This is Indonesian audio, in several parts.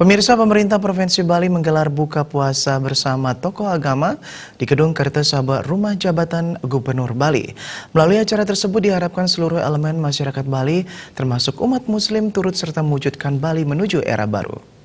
Pemirsa, pemerintah Provinsi Bali menggelar buka puasa bersama tokoh agama di Gedung Kertasaba Rumah Jabatan Gubernur Bali. Melalui acara tersebut diharapkan seluruh elemen masyarakat Bali, termasuk umat muslim, turut serta mewujudkan Bali menuju era baru.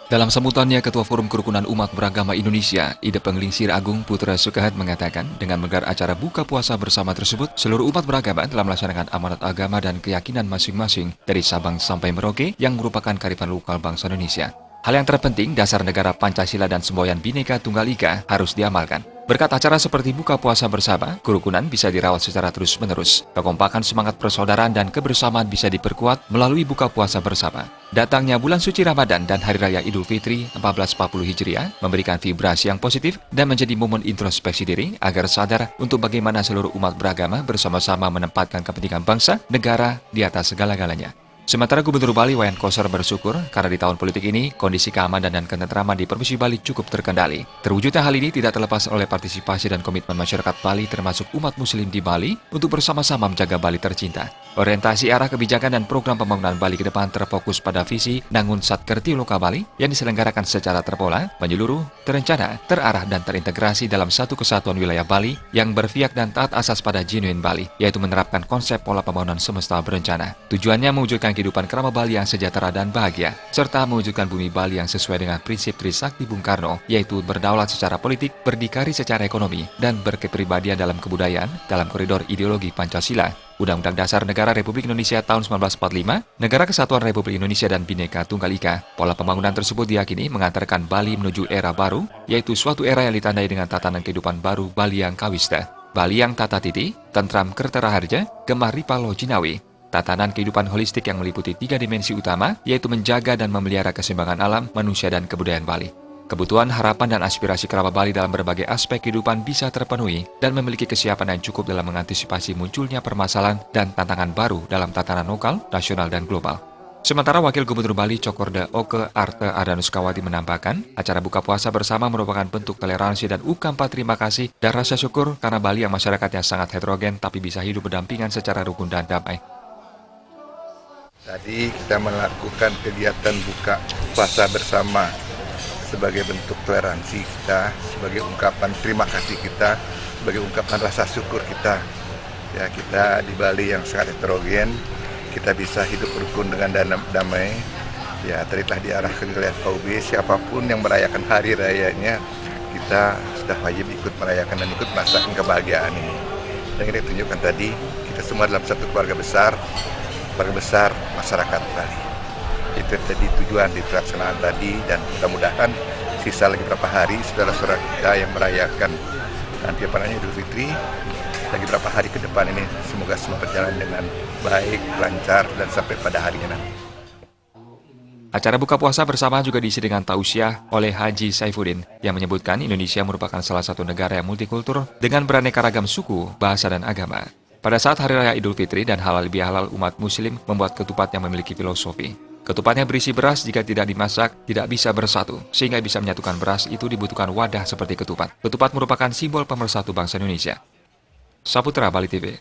Dalam sambutannya, Ketua Forum Kerukunan Umat Beragama Indonesia, Ide Penglingsir Agung Putra Sukahat mengatakan, dengan menggelar acara buka puasa bersama tersebut, seluruh umat beragama telah melaksanakan amanat agama dan keyakinan masing-masing dari Sabang sampai Merauke yang merupakan kearifan lokal bangsa Indonesia. Hal yang terpenting, dasar negara Pancasila dan semboyan Bhinneka Tunggal Ika harus diamalkan. Berkat acara seperti buka puasa bersama, kerukunan bisa dirawat secara terus-menerus. Kekompakan semangat persaudaraan dan kebersamaan bisa diperkuat melalui buka puasa bersama. Datangnya bulan suci Ramadan dan Hari Raya Idul Fitri 1440 Hijriah memberikan vibrasi yang positif dan menjadi momen introspeksi diri agar sadar untuk bagaimana seluruh umat beragama bersama-sama menempatkan kepentingan bangsa, negara di atas segala-galanya. Sementara Gubernur Bali Wayan Koster bersyukur karena di tahun politik ini kondisi keamanan dan ketentraman di Provinsi Bali cukup terkendali. Terwujudnya hal ini tidak terlepas oleh partisipasi dan komitmen masyarakat Bali termasuk umat muslim di Bali untuk bersama-sama menjaga Bali tercinta. Orientasi arah kebijakan dan program pembangunan Bali ke depan terfokus pada visi Nangun Satkerti Loka Bali yang diselenggarakan secara terpola, menyeluruh, terencana, terarah dan terintegrasi dalam satu kesatuan wilayah Bali yang berpihak dan taat asas pada Genuine Bali, yaitu menerapkan konsep pola pembangunan semesta berencana. Tujuannya mewujudkan kehidupan kerama Bali yang sejahtera dan bahagia, serta mewujudkan bumi Bali yang sesuai dengan prinsip Trisakti Bung Karno, yaitu berdaulat secara politik, berdikari secara ekonomi, dan berkepribadian dalam kebudayaan dalam koridor ideologi Pancasila, Undang-Undang Dasar Negara Republik Indonesia tahun 1945, Negara Kesatuan Republik Indonesia dan Bhinneka Tunggal Ika. Pola pembangunan tersebut diyakini mengantarkan Bali menuju era baru, yaitu suatu era yang ditandai dengan tatanan kehidupan baru Bali yang kawista. Bali yang tata titi, tentram kerteraharja, gemah ripalo jinawi. Tatanan kehidupan holistik yang meliputi 3 dimensi utama, yaitu menjaga dan memelihara keseimbangan alam, manusia, dan kebudayaan Bali. Kebutuhan, harapan, dan aspirasi kerabat Bali dalam berbagai aspek kehidupan bisa terpenuhi dan memiliki kesiapan yang cukup dalam mengantisipasi munculnya permasalahan dan tantangan baru dalam tatanan lokal, nasional, dan global. Sementara Wakil Gubernur Bali Cokorda Oke Arte Ardanuskawati menambahkan, acara buka puasa bersama merupakan bentuk toleransi dan ungkapan terima kasih dan rasa syukur karena Bali yang masyarakatnya sangat heterogen tapi bisa hidup berdampingan secara rukun dan damai. Tadi kita melakukan kegiatan buka puasa bersama sebagai bentuk toleransi kita, sebagai ungkapan terima kasih kita, sebagai ungkapan rasa syukur kita. Ya, kita di Bali yang sangat heterogen, kita bisa hidup rukun dengan damai. Ya, tadi telah diarahkan oleh FKUB, siapapun yang merayakan hari rayanya, kita sudah wajib ikut merayakan dan ikut merasakan kebahagiaan ini. Dan ini tunjukkan tadi, kita semua dalam satu keluarga besar masyarakat Bali. Itu tadi tujuan di pelaksanaan tadi, dan mudah-mudahan sisa lagi beberapa hari saudara-saudara kita yang merayakan nanti Idul Fitri lagi beberapa hari ke depan ini semoga semua berjalan dengan baik, lancar, dan sampai pada harinya nanti. Acara buka puasa bersama juga diisi dengan tausiah oleh Haji Saifuddin yang menyebutkan Indonesia merupakan salah satu negara yang multikultur dengan beraneka ragam suku, bahasa, dan agama. Pada saat Hari Raya Idul Fitri dan halal bihalal, umat muslim membuat ketupat yang memiliki filosofi. Ketupatnya berisi beras, jika tidak dimasak, tidak bisa bersatu. Sehingga bisa menyatukan beras, itu dibutuhkan wadah seperti ketupat. Ketupat merupakan simbol pemersatu bangsa Indonesia. Saputra, Bali TV.